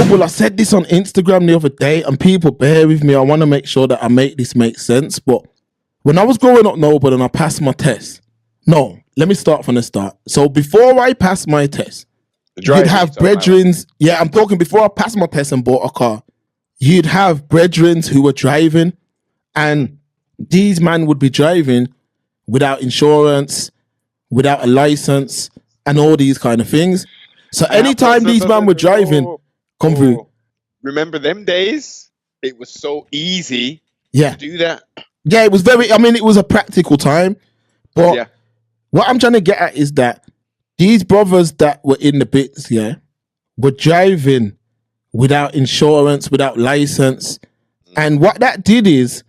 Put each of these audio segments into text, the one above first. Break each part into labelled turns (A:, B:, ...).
A: Unavoidable, I said this on Instagram the other day, and people bear with me. I want to make sure that I make this make sense. But when I was growing up, Noble, and I passed my test. No, let me start from the start. So before I passed my test, you'd have brethrens. Yeah, I'm talking before I passed my test and bought a car. You'd have brethrens who were driving, and these men would be driving without insurance, without a license, and all these kind of things. So anytime these men were driving, come through.
B: Remember them days? It was so easy to do that.
A: Yeah, it was very, I mean, it was a practical time. But what I'm trying to get at is that these brothers that were in the bits, were driving without insurance, without license. And what that did is,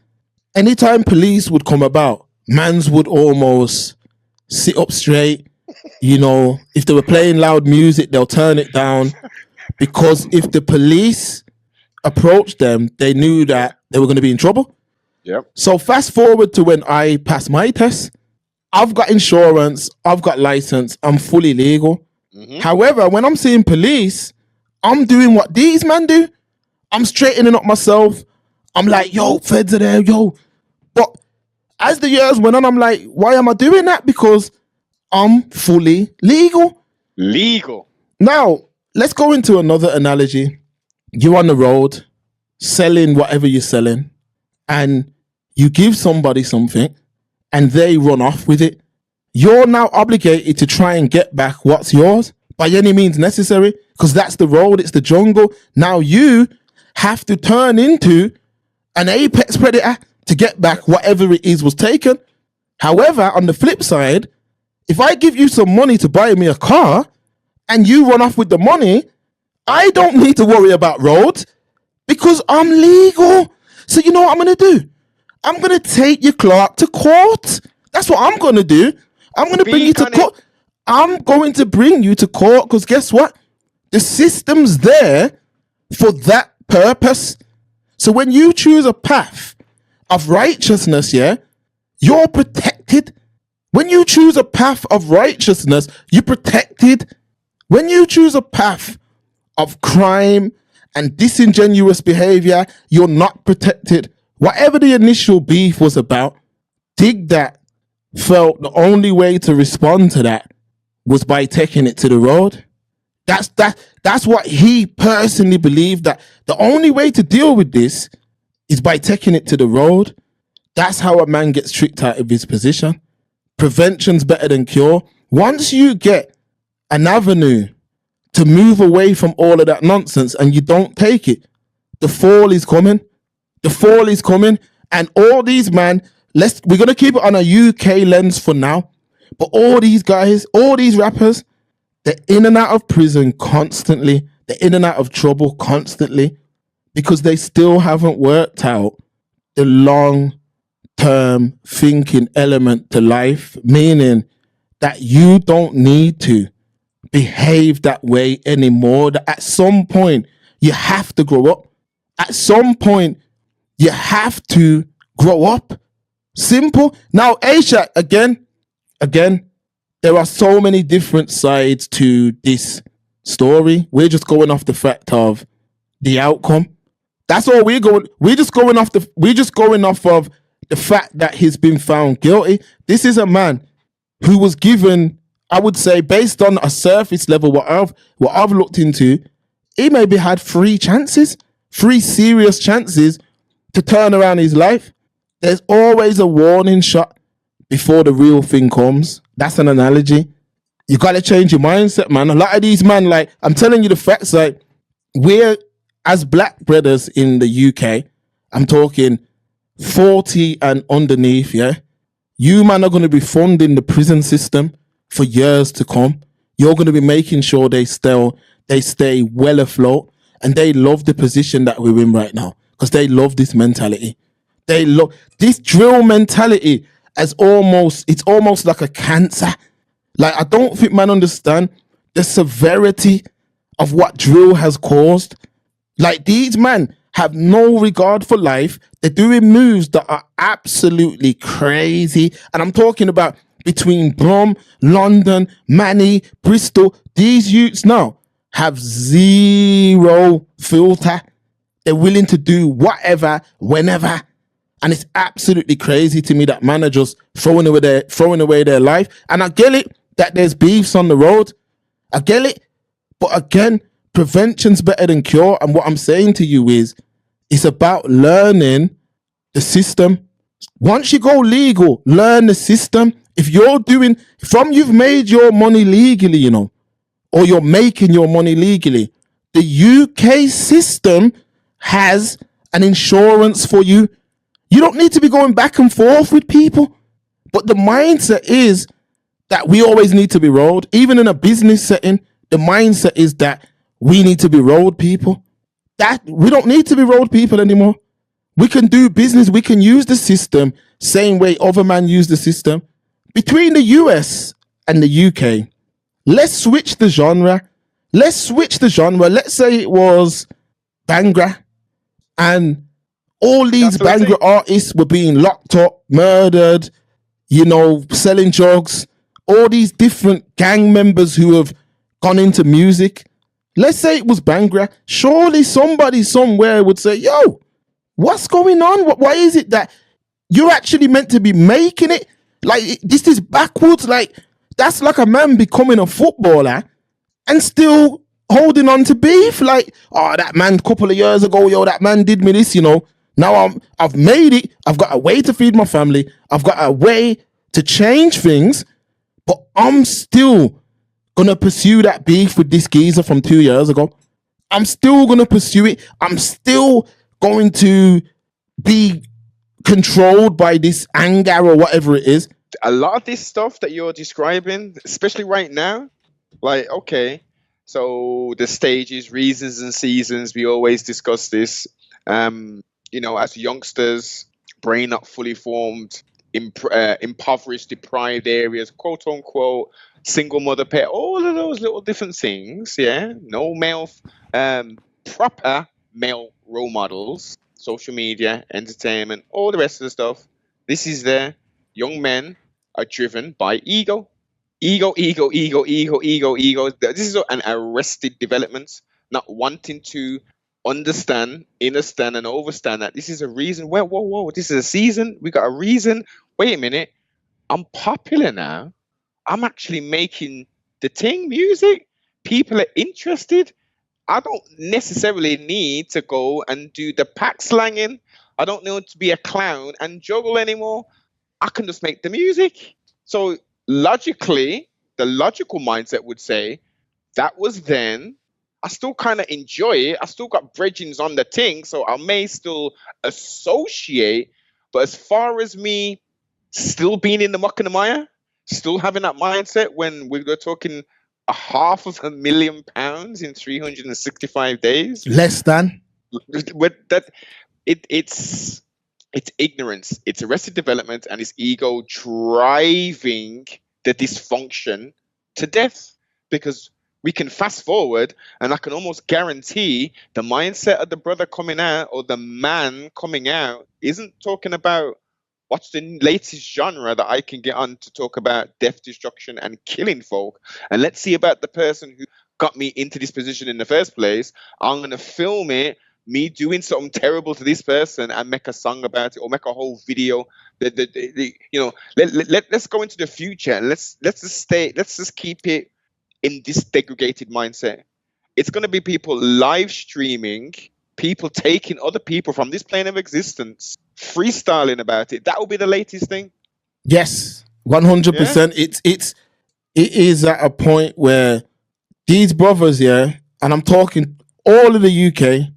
A: anytime police would come about, mans would almost sit up straight. You know, if they were playing loud music, they'll turn it down, because if the police approached them, they knew that they were going to be in trouble.
B: Yep.
A: So fast forward to when I passed my test. I've got insurance, I've got license, I'm fully legal. Mm-hmm. However, when I'm seeing police, I'm doing what these men do. I'm straightening up myself. I'm like, yo, feds are there, yo. But as the years went on, I'm like, why am I doing that? Because I'm fully legal.
B: Legal.
A: Now, let's go into another analogy. You're on the road, selling whatever you're selling, and you give somebody something, and they run off with it. You're now obligated to try and get back what's yours by any means necessary, because that's the road, it's the jungle. Now you have to turn into an apex predator to get back whatever it is was taken. However, on the flip side, if I give you some money to buy me a car and you run off with the money, I don't need to worry about roads because I'm legal. So you know what I'm going to do? I'm going to take your clerk to court. That's what I'm going to do. I'm going to bring you to court. I'm going to bring you to court because guess what? The system's there for that purpose. So when you choose a path of righteousness, you're protected. When you choose a path of righteousness, you're protected. When you choose a path of crime and disingenuous behavior, you're not protected. Whatever the initial beef was about, Dig that felt the only way to respond to that was by taking it to the road. That's what he personally believed, that the only way to deal with this is by taking it to the road. That's how a man gets tricked out of his position. Prevention's better than cure. Once you get an avenue to move away from all of that nonsense and you don't take it, the fall is coming. The fall is coming. And all these man, we're going to keep it on a UK lens for now. But all these guys, all these rappers, they're in and out of prison constantly. They're in and out of trouble constantly because they still haven't worked out the long-term thinking element to life, meaning that you don't need to behave that way anymore. That at some point, you have to grow up. At some point, you have to grow up. Simple. Now, Aisha, again, there are so many different sides to this story. We're just going off the fact of the outcome. That's all we're going. We're just going off of the fact that he's been found guilty. This is a man who was given, I would say, based on a surface level, what I've looked into, he maybe had 3 serious chances to turn around his life. There's always a warning shot before the real thing comes. That's an analogy. You got to change your mindset, man. A lot of these men, like, I'm telling you the facts, like, we're, as black brothers in the UK, I'm talking 40 and underneath, you man are going to be funding the prison system for years to come. You're going to be making sure they stay well afloat, and they love the position that we're in right now because they love this mentality. They love this drill mentality it's almost like a cancer. Like, I don't think man understand the severity of what drill has caused. Like, these men have no regard for life. They're doing moves that are absolutely crazy. And I'm talking about between Brum, London, Manny, Bristol. These youths now have zero filter. They're willing to do whatever, whenever. And it's absolutely crazy to me that man are just throwing away their life. And I get it that there's beefs on the road. I get it. But again, prevention's better than cure. And what I'm saying to you is, it's about learning the system. Once you go legal, learn the system. If you're doing, you've made your money legally, you know, or you're making your money legally, the UK system has an insurance for you. You don't need to be going back and forth with people. But the mindset is that we always need to be rolled. Even in a business setting, the mindset is that we need to be rolled people. That we don't need to be rolled people anymore. We can do business. We can use the system same way other man use the system. Between the US and the UK, let's switch the genre. Let's say it was Bangra, and all these Bangra artists were being locked up, murdered, you know, selling drugs. All these different gang members who have gone into music. Let's say it was Bangra. Surely somebody somewhere would say, yo, what's going on? Why is it that you're actually meant to be making it? Like, this is backwards. Like, that's like a man becoming a footballer and still holding on to beef. Like, oh, that man a couple of years ago, yo, that man did me this, you know. Now I've made it. I've got a way to feed my family. I've got a way to change things, but I'm still gonna pursue that beef with this geezer from 2 years ago. I'm still gonna pursue it. I'm still going to be controlled by this anger or whatever it is.
B: A lot of this stuff that you're describing, especially right now, like, okay, so the stages, reasons and seasons, we always discuss this. You know, as youngsters, brain not fully formed, impoverished, deprived areas, quote unquote, single mother parent, all of those little different things, yeah. No male, proper male role models, social media, entertainment, all the rest of the stuff. This is there. Young men are driven by ego. Ego. This is an arrested development, not wanting to understand, understand, and overstand that this is a reason. Whoa, this is a season. We got a reason. Wait a minute. I'm popular now. I'm actually making the thing music. People are interested. I don't necessarily need to go and do the pack slanging. I don't need to be a clown and juggle anymore. I can just make the music. So logically, the logical mindset would say that was then. I still kind of enjoy it. I still got bridgings on the thing, so I may still associate. But as far as me still being in the muck and the mire, still having that mindset when we were talking £500,000 in 365 days,
A: Less than.
B: with that, it's ignorance, it's arrested development, and it's ego driving the dysfunction to death. Because we can fast forward, and I can almost guarantee the mindset of the brother coming out or the man coming out isn't talking about what's the latest genre that I can get on to talk about death, destruction, and killing folk. And let's see about the person who got me into this position in the first place. I'm going to film it, me doing something terrible to this person, and make a song about it, or make a whole video. You know, let's go into the future, and let's just keep it in this degraded mindset. It's going to be people live streaming, people taking other people from this plane of existence, freestyling about it. That will be the latest thing.
A: Yes, 100%. Yeah? It is at a point where these brothers, yeah, and I'm talking all of the UK,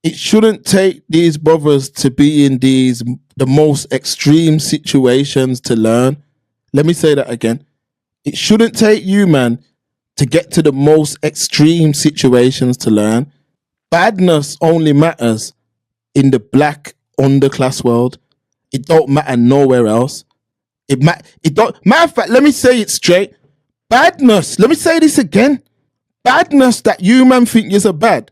A: it shouldn't take these brothers to be in the most extreme situations to learn. Let me say that again. It shouldn't take you, man, to get to the most extreme situations to learn. Badness only matters in the black underclass world. It don't matter nowhere else. It don't matter of fact, let me say it straight. Badness, let me say this again. Badness that you man think is a bad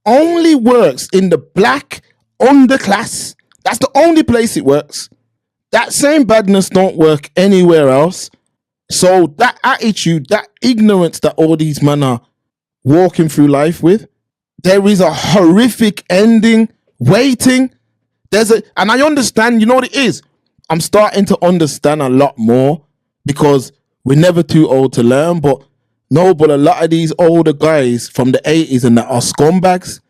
A: only works in the black underclass. That's the only place it works. That same badness don't work anywhere else. So that attitude, that ignorance that all these men are walking through life with. There is a horrific ending waiting. And I understand, you know what it is? I'm starting to understand a lot more because we're never too old to learn. But a lot of these older guys from the 80s and that are scumbags.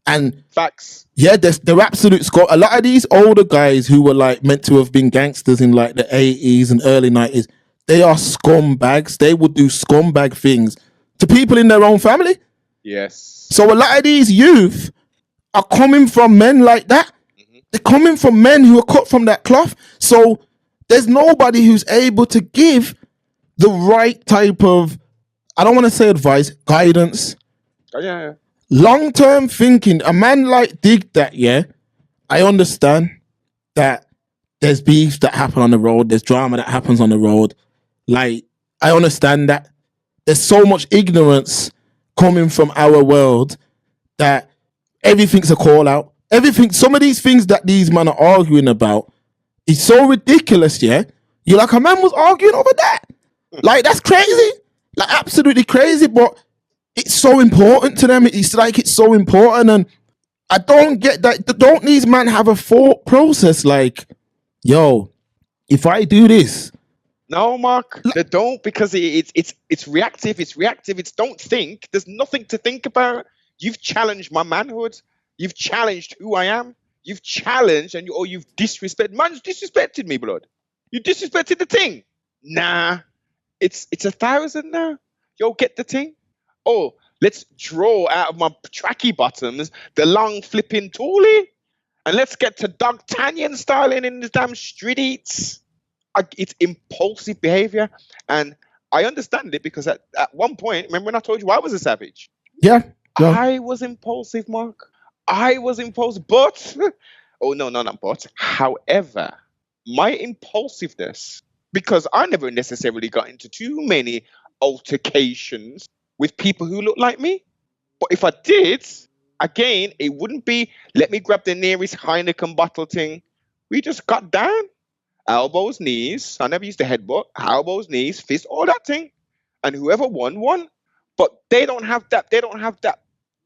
A: And
B: Facts.
A: yeah, they're absolute scum. A lot of these older guys who were like meant to have been gangsters in like the 80s and early 90s, they are scumbags. They would do scumbag things to people in their own family.
B: Yes.
A: So a lot of these youth are coming from men like that. They're coming from men who are cut from that cloth. So there's nobody who's able to give the right type of, I don't want to say advice, guidance.
B: Oh, yeah.
A: Long-term thinking. A man like Dig that, yeah, I understand that there's beefs that happen on the road. There's drama that happens on the road. Like, I understand that there's so much ignorance coming from our world that everything's a call out. Everything, some of these things that these men are arguing about is so ridiculous, yeah? You're like, a man was arguing over that. Like, that's crazy. Like, absolutely crazy, but it's so important to them. It's like, it's so important. And I don't get that. Don't these men have a thought process like, yo, if I do this?
B: No, Mark, they don't, because it's reactive. It's reactive. It's don't think. There's nothing to think about. You've challenged my manhood. You've challenged who I am. You've challenged or you've disrespected. Man's disrespected me, blood. You disrespected the thing. Nah, it's 1,000 now. Yo, get the thing. Oh, let's draw out of my tracky bottoms the long flipping toolie, and let's get to D'Artagnan styling in the damn streets. It's impulsive behavior, and I understand it because at one point, remember when I told you I was a savage?
A: Yeah.
B: I was impulsive, Mark. I was impulsive, but oh no, not but. However, my impulsiveness, because I never necessarily got into too many altercations with people who look like me. But if I did, again, it wouldn't be let me grab the nearest Heineken bottle thing. We just got down, elbows, knees. I never used to headbutt. Elbows, knees, fist, all that thing, and whoever won. But they don't have that. They don't have that.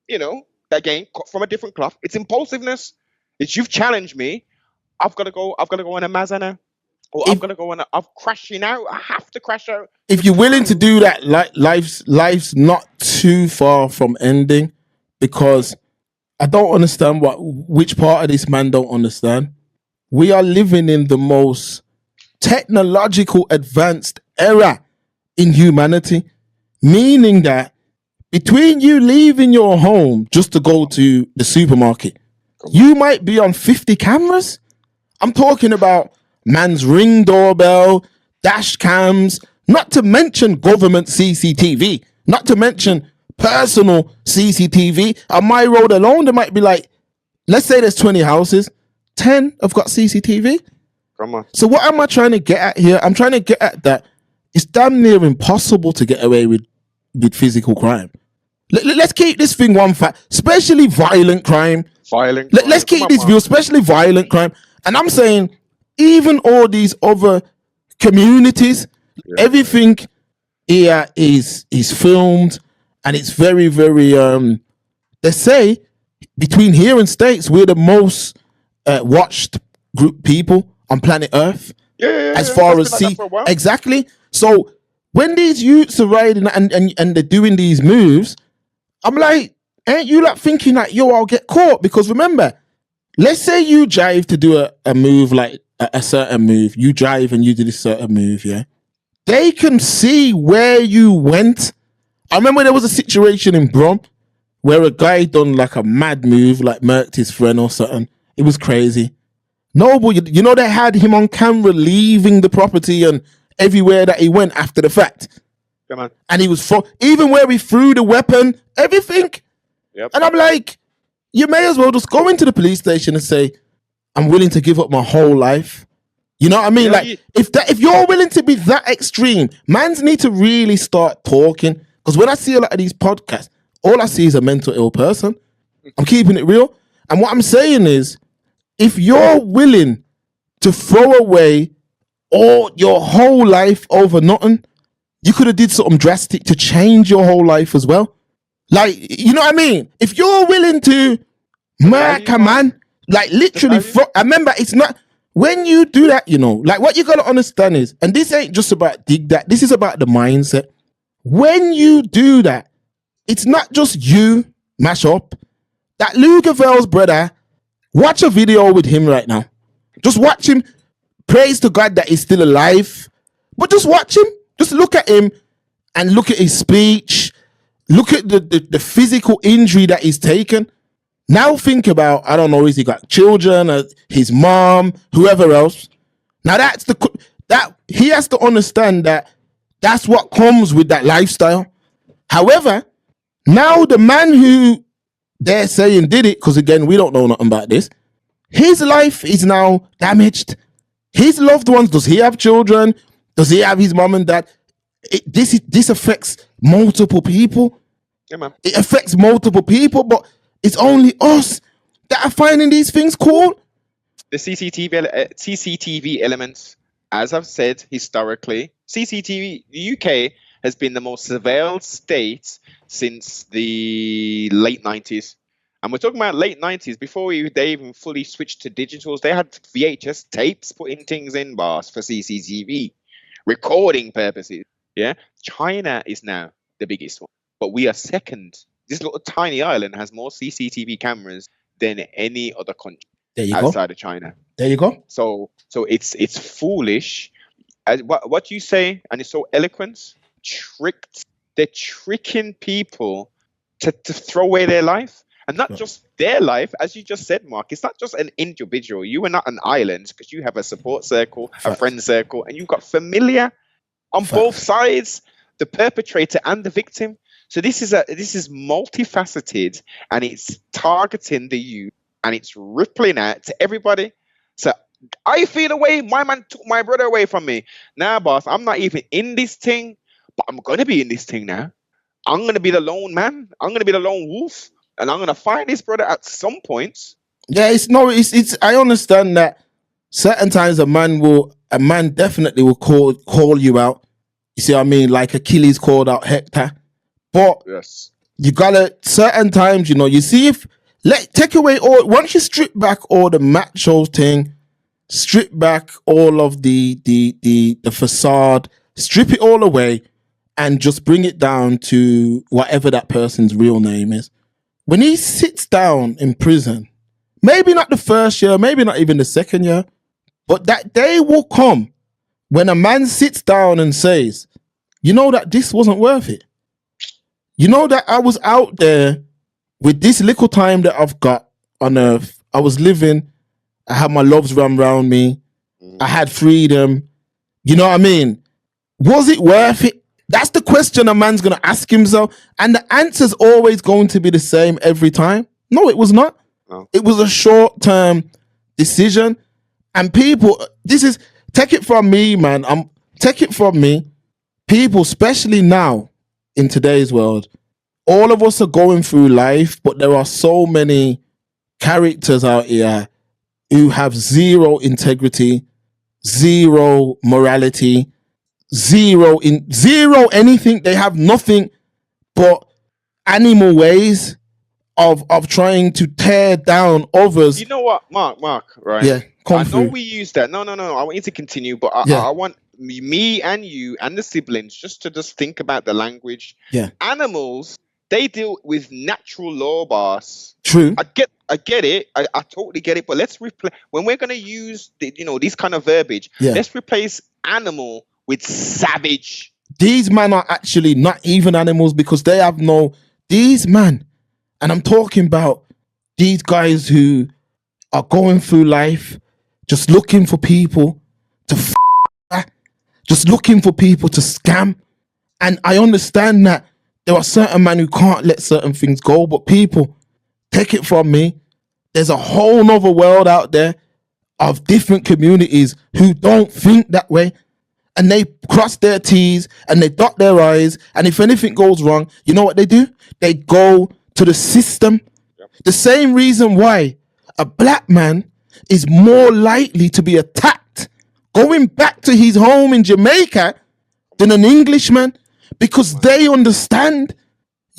B: You know. That game cut from a different cloth. It's impulsiveness. It's you've challenged me. I've got to go on a Mazda now. Or I'm crashing out. I have to crash out.
A: If you're willing to do that, life's not too far from ending, because I don't understand which part of this man don't understand. We are living in the most technological advanced era in humanity, meaning that between you leaving your home just to go to the supermarket, you might be on 50 cameras. I'm talking about man's Ring doorbell, dash cams, not to mention government CCTV, not to mention personal CCTV. On my road alone, there might be like, let's say there's 20 houses, 10 have got CCTV.
B: Come on.
A: So what am I trying to get at here? I'm trying to get at that it's damn near impossible to get away with physical crime. Let's keep this thing one fact, especially violent crime. Let's keep this view, especially violent crime. And I'm saying, even all these other communities, everything here is filmed, and it's very, very. They say between here and States, we're the most watched group people on planet Earth. As far as exactly. So when these youths are riding and they're doing these moves, I'm like, ain't you like thinking that, yo, I'll get caught? Because remember, let's say you drive to do a move, like a certain move. You drive and you do this certain move, yeah? They can see where you went. I remember there was a situation in Brom where a guy done like a mad move, like murked his friend or something. It was crazy. No, but you know, they had him on camera leaving the property and everywhere that he went after the fact.
B: Come on.
A: And he was even where he threw the weapon, everything.
B: Yep.
A: And I'm like, you may as well just go into the police station and say, I'm willing to give up my whole life. You know what I mean?
B: Yeah,
A: like, if you're willing to be that extreme, mans need to really start talking. Because when I see a lot of these podcasts, all I see is a mental ill person. I'm keeping it real. And what I'm saying is, if you're willing to throw away all your whole life over nothing, you could have did something drastic to change your whole life as well. Like, you know what I mean? If you're willing to murk a man, like literally, I remember it's not, when you do that, you know, like what you got to understand is, and this ain't just about dig that, this is about the mindset. When you do that, it's not just you mash up. That Lugervel's brother, watch a video with him right now. Just watch him. Praise to God that he's still alive. But just watch him. Just look at him and look at his speech. Look at the physical injury that he's taken. Now think about, I don't know, is he got children, his mom, whoever else. Now that he has to understand that that's what comes with that lifestyle. However, now the man who they're saying did it, because again, we don't know nothing about this, his life is now damaged. His loved ones, does he have children? Does he have his mom and dad? This affects multiple people.
B: Yeah, man.
A: It affects multiple people, but it's only us that are finding these things cool.
B: The CCTV elements, as I've said historically, CCTV, the UK has been the most surveilled state since the late 90s. And we're talking about late 90s, before they even fully switched to digitals. They had VHS tapes putting things in, bars, for CCTV, recording purposes. Yeah, China is now the biggest one, but we are second. This little tiny island has more CCTV cameras than any other country outside of China.
A: There you go.
B: So it's foolish. As what you say, and it's so eloquent. They're tricking people to throw away their life, and not just their life, as you just said, Mark. It's not just an individual. You are not an island, because you have a support circle, a friend circle, and you've got familiar on both sides, the perpetrator and the victim. So this is multifaceted, and it's targeting the youth, and it's rippling out to everybody. So I feel away. My man took my brother away from me. Now, boss, I'm not even in this thing, but I'm gonna be in this thing now. I'm gonna be the lone man. I'm gonna be the lone wolf, and I'm gonna find this brother at some point.
A: Yeah, it's. I understand that certain times a man definitely will call you out. You see what I mean? Like Achilles called out Hector. But
B: yes,
A: you gotta, certain times, you know, you see take away all, once you strip back all the macho thing, strip back all of the facade, strip it all away, and just bring it down to whatever that person's real name is. When he sits down in prison, maybe not the first year, maybe not even the second year, but that day will come when a man sits down and says, you know that this wasn't worth it. You know that I was out there with this little time that I've got on earth. I was living. I had my loves run around me. I had freedom. You know what I mean? Was it worth it? That's the question a man's going to ask himself. And the answer's always going to be the same every time. No, it was not.
B: No.
A: It was a short-term decision. And people, take it from me, man. Take it from me. People, especially now, in today's world, all of us are going through life, but there are so many characters out here who have zero integrity, zero morality, zero anything. They have nothing but animal ways of trying to tear down others.
B: You know what, Mark, right?
A: Yeah,
B: I know we use that. No. I want you to continue, but I want me and you and the siblings just to think about the language.
A: Yeah.
B: Animals, they deal with natural law, boss.
A: True.
B: I get it. I totally get it. But let's replace, when we're gonna use this kind of verbiage.
A: Yeah.
B: Let's replace animal with savage.
A: These men are actually not even animals, because they have these men, and I'm talking about these guys who are going through life just looking for people to just looking for people to scam. And I understand that there are certain men who can't let certain things go, but people, take it from me, there's a whole nother world out there of different communities who don't think that way. And they cross their T's and they dot their I's. And if anything goes wrong, you know what they do? They go to the system. Yep. The same reason why a black man is more likely to be attacked going back to his home in Jamaica than an Englishman, because they understand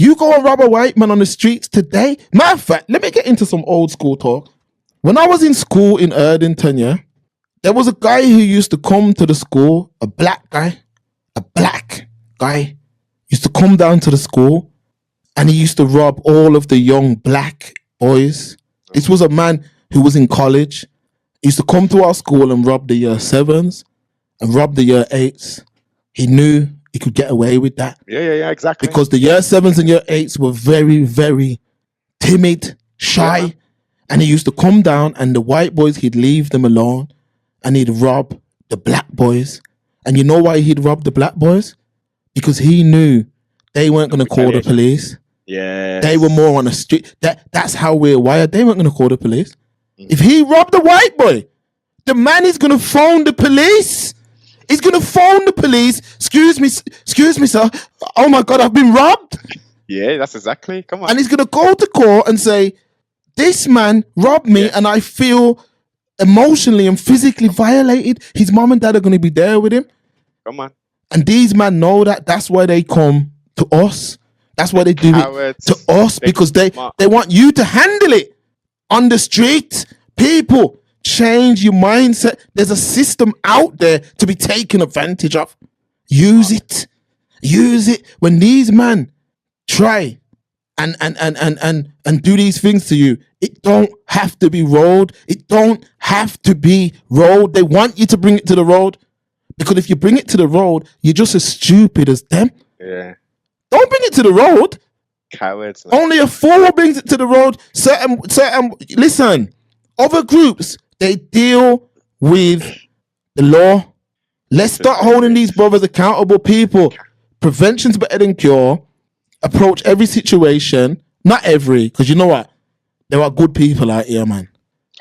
A: You go and rob a white man on the streets today. Matter of fact, let me get into some old school talk. When I was in school in Erdington, yeah, there was a guy who used to come to the school, a black guy used to come down to the school and he used to rob all of the young black boys. This was a man who was in college. He used to come to our school and rob the year 7s and rob the year 8s. He knew he could get away with that.
B: Yeah, exactly.
A: Because the year 7s and year 8s were very, very timid, shy. Yeah. And he used to come down and the white boys, he'd leave them alone and he'd rob the black boys. And you know why he'd rob the black boys? Because he knew they weren't going to call the police.
B: Yeah.
A: They were more on the street. That's how we're wired. They weren't going to call the police. If he robbed the white boy, the man is going to phone the police. He's going to phone the police. Excuse me, sir. Oh my God, I've been robbed.
B: Yeah, that's exactly. Come on.
A: And he's going to go to court and say, this man robbed me and I feel emotionally and physically violated. His mom and dad are going to be there with him.
B: Come on.
A: And these men know that. That's why they come to us. That's why they do it to us, because they want you to handle it on the street. People, change your mindset. There's a system out there to be taken advantage of. Use it. Use it. When these men try and do these things to you, it don't have to be road. It don't have to be road. They want you to bring it to the road. Because if you bring it to the road, you're just as stupid as them.
B: Yeah.
A: Don't bring it to the road.
B: Cowards. Man.
A: Only a fool brings it to the road. Listen, other groups, they deal with the law. Let's start holding these brothers accountable, people. Prevention's better than cure. Approach every situation. Not every, because you know what? There are good people out here, man.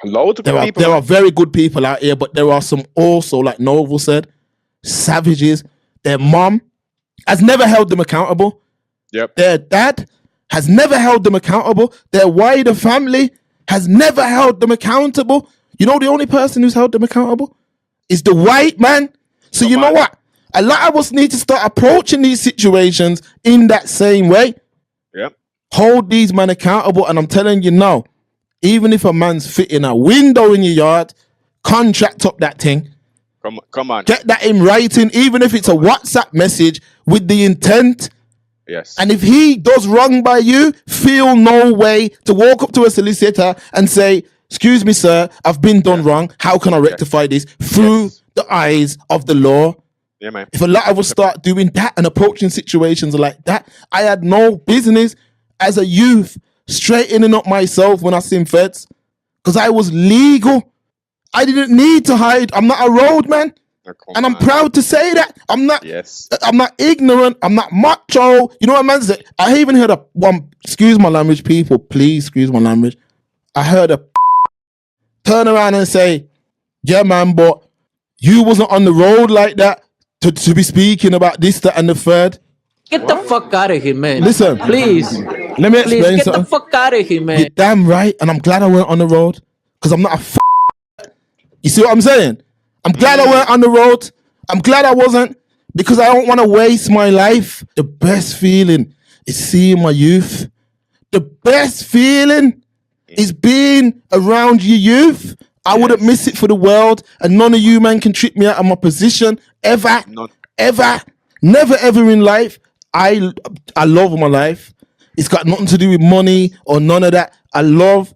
B: Loads of people.
A: There are very good people out here, but there are some also, like Noble said, savages. Their mom has never held them accountable.
B: Yep.
A: Their dad has never held them accountable. Their wider family has never held them accountable. You know, the only person who's held them accountable is the white man. So you know what? A lot of us need to start approaching these situations in that same way.
B: Yep.
A: Hold these men accountable. And I'm telling you now, even if a man's fitting a window in your yard, contract up that thing.
B: Come on.
A: Get that in writing, even if it's a WhatsApp message with the intent.
B: Yes.
A: And if he does wrong by you, feel no way to walk up to a solicitor and say, excuse me, sir, I've been done wrong. How can I rectify this? Through the eyes of the law.
B: Yeah, man.
A: If a lot of us start doing that and approaching situations like that, I had no business as a youth straightening up myself when I seen feds, because I was legal. I didn't need to hide. I'm not a road man. And I'm proud to say that. I'm not ignorant. I'm not macho. You know what man said? I even heard excuse my language, people, please excuse my language. I heard a turn around and say, yeah, man, but you wasn't on the road like that to be speaking about this, that, and the third.
C: Get the fuck out of here, man.
A: Listen.
C: Please.
A: Let me explain
C: get
A: something.
C: The fuck out of here, man.
A: You're damn right. And I'm glad I weren't on the road, because I'm not a You see what I'm saying? I'm glad I weren't on the road. I'm glad I wasn't, because I don't want to waste my life. The best feeling is seeing my youth. The best feeling is being around your youth. I wouldn't miss it for the world, and none of you man can trick me out of my position ever, ever, never, ever in life. I love my life. It's got nothing to do with money or none of that. I love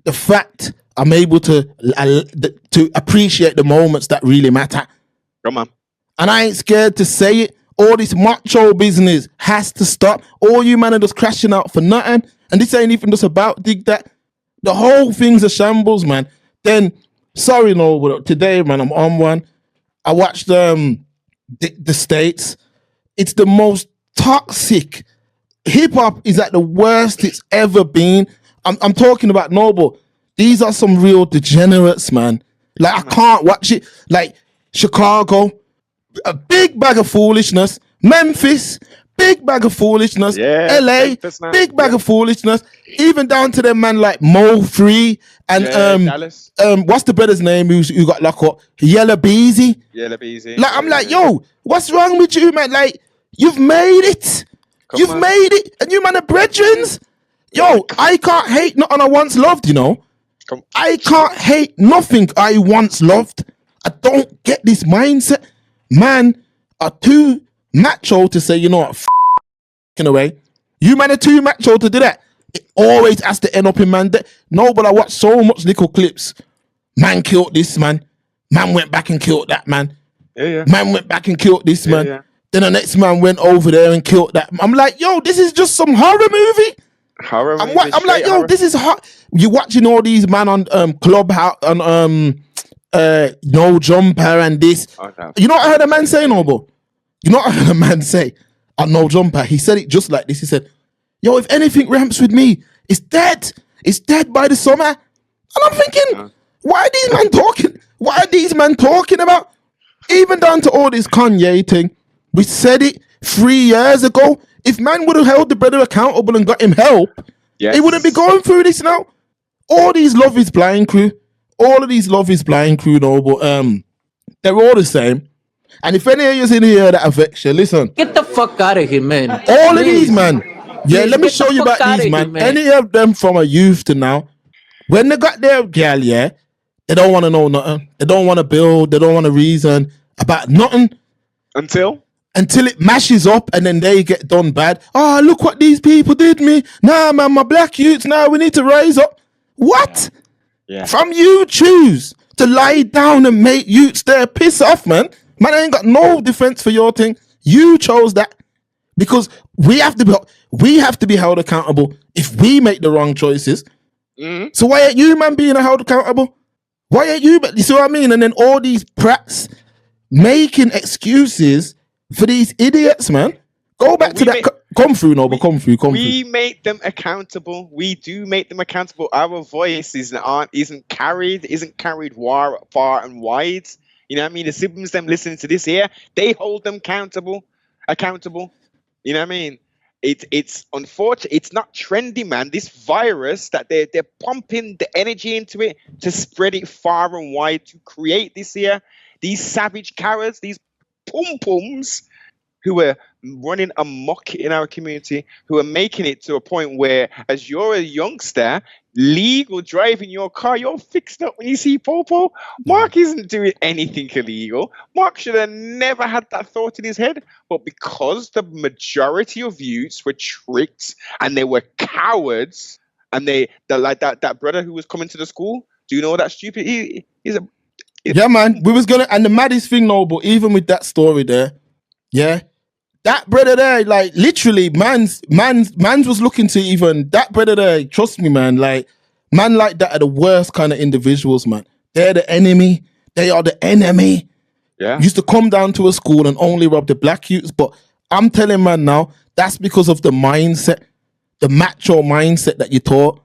A: the fact I'm able to appreciate the moments that really matter.
B: Come on.
A: And I ain't scared to say it. All this macho business has to stop. All you man are just crashing out for nothing. And this ain't even just about dig that. The whole thing's a shambles, man. Then, sorry, no, but today, man, I'm on one. I watched the States. It's the most toxic. Hip hop is at the worst it's ever been. I'm talking about Noble. These are some real degenerates, man. Like, I can't watch it. Like, Chicago, a big bag of foolishness. Memphis, big bag of foolishness.
B: Yeah,
A: LA,
B: Memphis,
A: big bag of foolishness. Even down to them man like Mo Free and
B: Dallas.
A: What's the brother's name who got locked up? Yella Beezy.
B: Yella Beezy.
A: Like, I'm like, yo, what's wrong with you, man? Like, you've made it. You've
B: on.
A: made it, and you man are brethrens. Yo, I can't hate nothing I once loved, you know. I can't hate nothing I once loved. I don't get this mindset. Man are too macho to say, you know what, in a way. You man are too macho to do that. It always has to end up in man. No, but I watched so much little clips. Man killed this man. Man went back and killed that man.
B: Yeah.
A: Man went back and killed this man.
B: Yeah.
A: Then the next man went over there and killed that. I'm like, yo, this is just some horror movie. I'm like, yo, this is hot. You're watching all these man on Clubhouse on No Jumper and this.
B: Oh, no.
A: You know what I heard a man say, Noble? You know what I heard a man say on No Jumper? He said it just like this. He said, yo, if anything ramps with me, it's dead. It's dead by the summer. And I'm thinking, why are these men talking? What are these men talking about? Even down to all this Kanye thing. We said it 3 years ago. If man would have held the brother accountable and got him help, he wouldn't be going through this now. All these Love is Blind crew, all of these Love is Blind crew, no, but they're all the same. And if any of you in here that affects you, listen.
C: Get the fuck out of here, man.
A: All of these, man. Yeah,
C: Please,
A: let me
C: get
A: show
C: the
A: you
C: fuck
A: about
C: outta
A: these,
C: here,
A: man.
C: man.
A: Any of them from a youth to now, when they got their girl, yeah, they don't want to know nothing. They don't want to build. They don't want to reason about nothing. Until it mashes up and then they get done bad. Oh, look what these people did me. Nah, man, my black youths, now we need to rise up. What?
B: Yeah.
A: From you choose to lie down and make youths there piss off, man. Man, I ain't got no defense for your thing. You chose that because we have to be held accountable if we make the wrong choices.
B: Mm-hmm.
A: So why ain't you, man, being held accountable? Why ain't you? You see what I mean? And then all these prats making excuses for these idiots, man. Go back to that. Come through, Noble. Come through.
B: We make them accountable. We do make them accountable. Our voice isn't carried far and wide. You know what I mean? The siblings them listening to this here, they hold them accountable. You know what I mean? It's unfortunate. It's not trendy, man. This virus that they're pumping the energy into it to spread it far and wide to create this here. These savage cowards, these pum-pums who are running amok in our community, who are making it to a point where, as you're a youngster, legal driving your car, you're fixed up when you see Popo. Mark isn't doing anything illegal. Mark should have never had that thought in his head. But because the majority of youths were tricked and they were cowards, and they're like that brother who was coming to the school, do you know that stupid?
A: Yeah, man. We was gonna, and the maddest thing, no, but even with that story there, yeah, that brother there, like literally, man's was looking to even that brother there. Trust me, man. Like man, like that are the worst kind of individuals, man. They're the enemy. They are the enemy.
B: Yeah,
A: used to come down to a school and only rob the black youths, but I'm telling man now, that's because of the mindset, the macho mindset that you taught.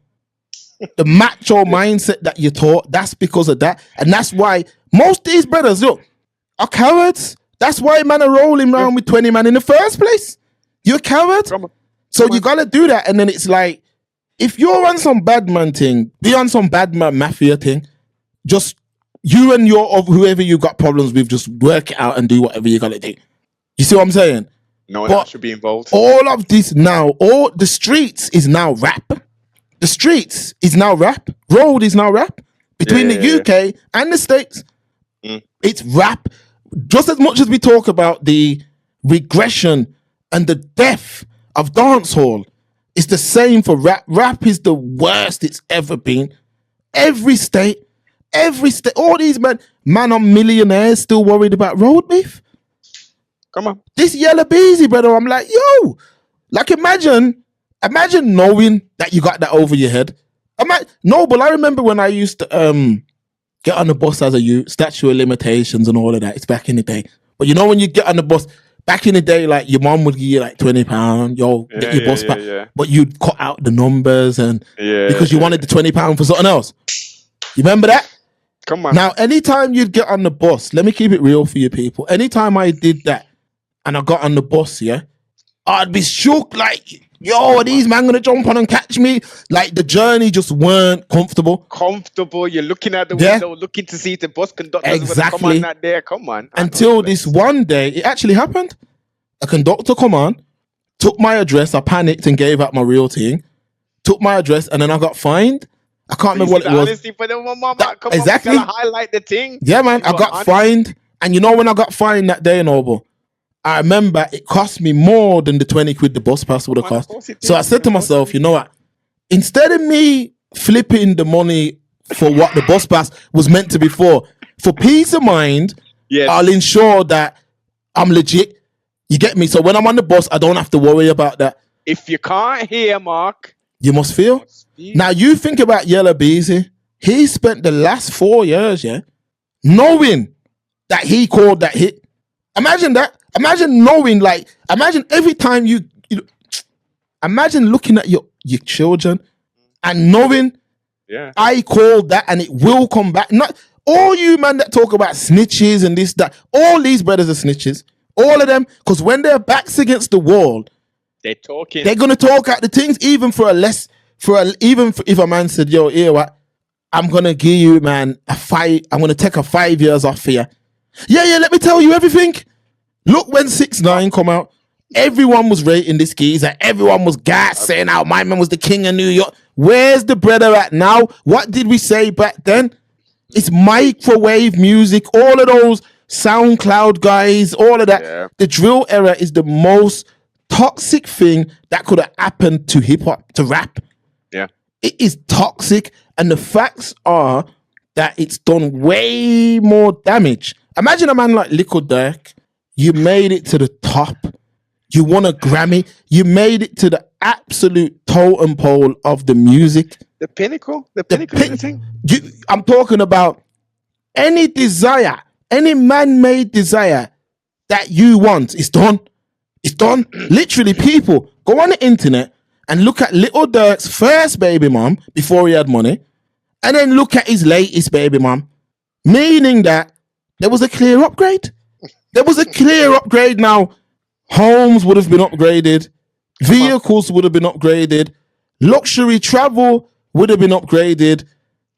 A: The macho mindset that you taught, that's because of that. And that's why most of these brothers, look, are cowards. That's why man are rolling around with 20 man in the first place. You're a coward. So you gotta do that. And then it's like, if you're on some bad man thing, be on some bad man mafia thing, just you and whoever you got problems with, just work it out and do whatever you gotta do. You see what I'm saying?
B: No one else should be involved.
A: All of this now, all the streets is now rap. The streets is now rap. Road is now rap. Between the UK and the States, it's rap. Just as much as we talk about the regression and the death of dancehall, it's the same for rap. Rap is the worst it's ever been. Every state, all these man on millionaires still worried about road beef.
B: Come on.
A: This Yellow Beezy, brother, I'm like, yo, like imagine knowing that you got that over your head. No, but I remember when I used to get on the bus as a youth, statute of limitations and all of that. It's back in the day. But you know when you get on the bus, back in the day, like your mom would give you like £20, get your bus back. Yeah. But you'd cut out the numbers and because you wanted the £20 for something else. You remember that?
B: Come on.
A: Now, anytime you'd get on the bus, let me keep it real for you people. Anytime I did that and I got on the bus, yeah, I'd be shook like, yo, are these man gonna jump on and catch me? Like the journey just weren't comfortable.
B: You're looking out the window, looking to see if the bus conductor is gonna come on that there. Come on.
A: Until this one day, it actually happened. A conductor come on, took my address. I panicked and gave out my real thing. Took my address, and then I got fined. I can't remember what it was.
B: Honesty for the mama. Come
A: exactly.
B: on, we gotta highlight the thing.
A: Yeah, man. I got fined. And you know when I got fined that day, Noble, I remember it cost me more than the 20 quid the bus pass would have cost. So I said to myself, you know what? Instead of me flipping the money for what the bus pass was meant to be for peace of mind, I'll ensure that I'm legit. You get me? So when I'm on the bus, I don't have to worry about that.
B: If you can't hear, Mark,
A: you must feel. Now you think about Yellow Beezy. He spent the last 4 years, knowing that he called that hit. Imagine that. Imagine knowing, like, imagine every time you imagine looking at your children and knowing, I called that and it will come back. Not all you man that talk about snitches and this, that, all these brothers are snitches. All of them, because when their backs against the wall,
B: they're talking.
A: They're gonna talk out the things, even if a man said, yo, here what? I'm gonna give you, man, I'm gonna take a 5 years off for you. Yeah, let me tell you everything. Look, when 6ix9ine come out, everyone was rating this geezer. Everyone was saying how my man was the king of New York. Where's the brother at now? What did we say back then? It's microwave music, all of those SoundCloud guys, all of that. Yeah. The drill era is the most toxic thing that could have happened to hip-hop, to rap.
B: Yeah.
A: It is toxic, and the facts are that it's done way more damage. Imagine a man like Little Dirk. You made it to the top. You won a Grammy. You made it to the absolute totem pole of the music.
B: The pinnacle. The pinnacle of the thing.
A: I'm talking about any desire, any man-made desire that you want. It's done. It's done. Literally, people, go on the internet and look at Little Dirk's first baby mom before he had money, and then look at his latest baby mom. Meaning that there was a clear upgrade. There was a clear upgrade now. Homes would have been upgraded. Vehicles would have been upgraded. Luxury travel would have been upgraded.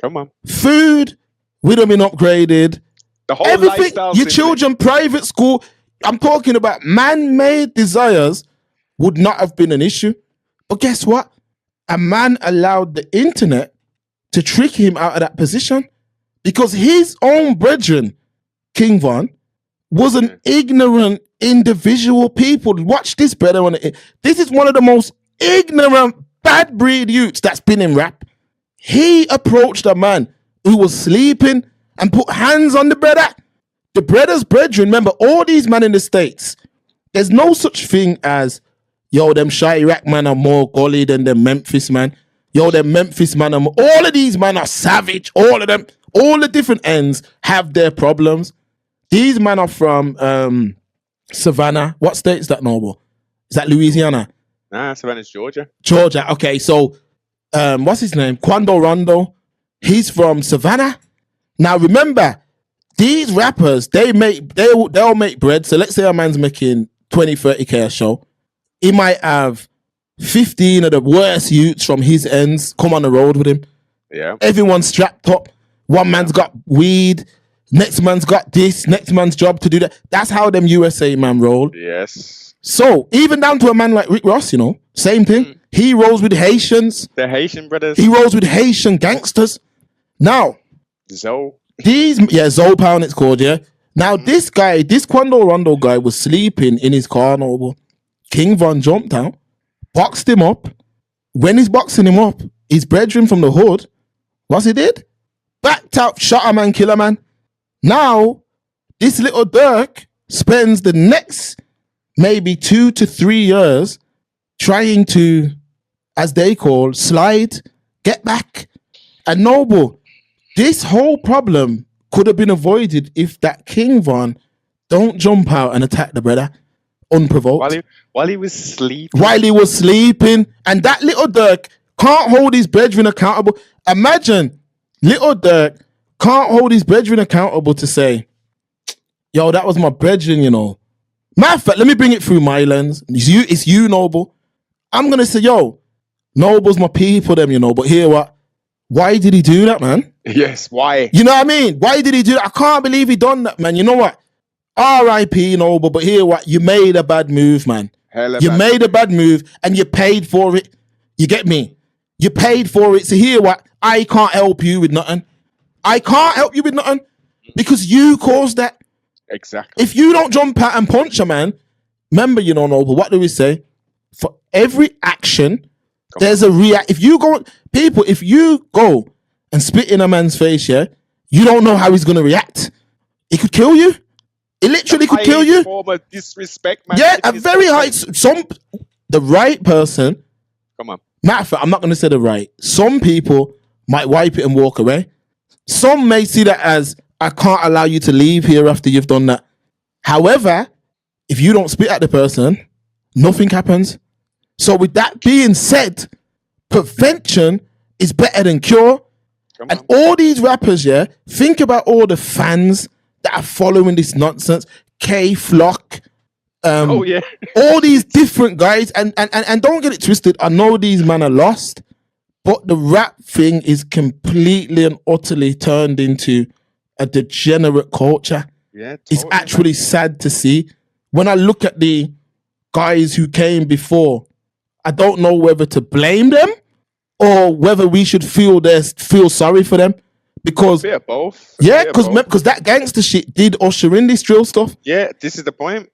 B: Come on.
A: Food would have been upgraded.
B: The whole
A: everything,
B: lifestyle.
A: Your children, private school. I'm talking about man-made desires would not have been an issue. But guess what? A man allowed the internet to trick him out of that position because his own brethren, King Von, was an ignorant individual people. Watch this better. This is one of the most ignorant, bad breed youths that's been in rap. He approached a man who was sleeping and put hands on the brother. The brother's brethren, remember, all these men in the States, there's no such thing as, yo, them Chirac man are more gully than the Memphis man. Yo, them Memphis man are more, all of these men are savage. All of them, all the different ends have their problems. These men are from Savannah. What state is that, Noble? Is that Louisiana?
B: Nah, Savannah's Georgia.
A: Georgia. Okay, so what's his name? Quando Rondo. He's from Savannah. Now remember, these rappers, they'll make bread. So let's say a man's making 20, 30K a show. He might have 15 of the worst youths from his ends come on the road with him.
B: Yeah.
A: Everyone's strapped up. One man's got weed. Next man's got this. Next man's job to do that. That's how them USA man roll.
B: Yes.
A: So even down to a man like Rick Ross, same thing. He rolls with Haitians.
B: The Haitian brothers.
A: He rolls with Haitian gangsters. Now,
B: Zoe
A: Pound it's called, yeah. Now this guy, this Quando Rondo guy was sleeping in his car, Noble. King Von jumped out, boxed him up. When he's boxing him up, his brethren from the hood, what's he did? Backed out, shot a man, kill a man. Now, this Little Dirk spends the next maybe 2 to 3 years trying to, as they call, slide, get back. And Noble, this whole problem could have been avoided if that King Von don't jump out and attack the brother unprovoked.
B: While he was sleeping.
A: While he was sleeping. And that Little Dirk can't hold his brethren accountable. Imagine, Little Dirk can't hold his brethren accountable to say, yo, that was my brethren, Matter of fact, let me bring it through my lens. It's you, Noble. I'm going to say, yo, Noble's my people, them, but hear what? Why did he do that, man?
B: Yes, why?
A: You know what I mean? Why did he do that? I can't believe he done that, man. You know what? R.I.P. Noble, but hear what? You made a bad move, man.
B: Hella
A: You
B: bad.
A: made a bad move and you paid for it. You get me? You paid for it. So here what? I can't help you with nothing. I can't help you with nothing because you caused that.
B: Exactly.
A: If you don't jump out and punch a man, remember, you don't know, but what do we say? For every action, there's a react. If you go and spit in a man's face, yeah, you don't know how he's gonna react. It could kill you. It literally could kill you.
B: Form of disrespect, man.
A: Yeah, a very high. The right person.
B: Come on.
A: Matter of fact, I'm not gonna say the right. Some people might wipe it and walk away. Some may see that as, I can't allow you to leave here after you've done that. However, if you don't spit at the person, nothing happens. So with that being said, prevention is better than cure. And all these rappers, yeah, think about all the fans that are following this nonsense. K-Flock,
B: Oh yeah.
A: all these different guys, and don't get it twisted. I know these men are lost, but the rap thing is completely and utterly turned into a degenerate culture.
B: Yeah.
A: It's
B: totally,
A: actually sad to see. When I look at the guys who came before, I don't know whether to blame them or whether we should feel sorry for them. Because
B: bit of both.
A: yeah,
B: Bit of both.
A: because that gangster shit did usher in this drill stuff.
B: Yeah, this is the point.